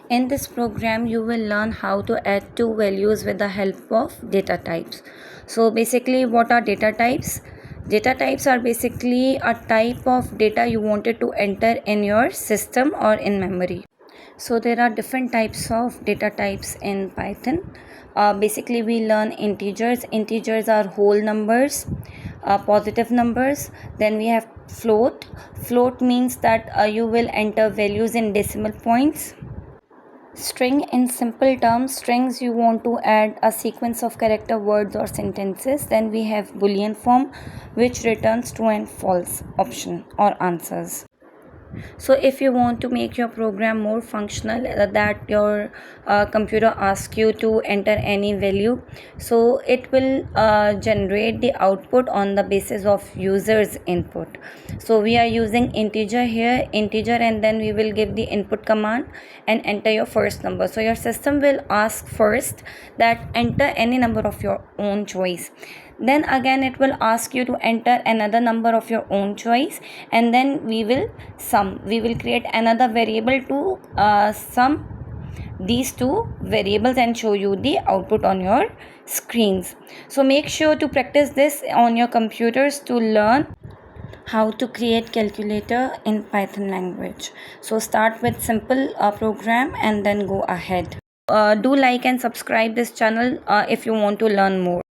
In this program, you will learn how to add two values with the help of data types. So basically, what are data types? Data types are basically a type of data you wanted to enter in your system or in memory. So there are different types of data types in Python. Basically, we learn integers. Integers are whole numbers, positive numbers. Then we have float. Float means that you will enter values in decimal points. String, in simple terms, strings you want to add a sequence of character, words or sentences. Then we have boolean form, which returns true and false option or answers. So if you want to make your program more functional, that your computer asks you to enter any value, so it will generate the output on the basis of users input. So we are using integer here, integer, and then we will give the input command and enter your first number. So your system will ask first that enter any number of your own choice. Then again it will ask you to enter another number of your own choice, and then we will create another variable to sum these two variables and show you the output on your screens. So make sure to practice this on your computers to learn how to create calculator in Python language. So start with simple program and then go ahead. Do like and subscribe this channel if you want to learn more.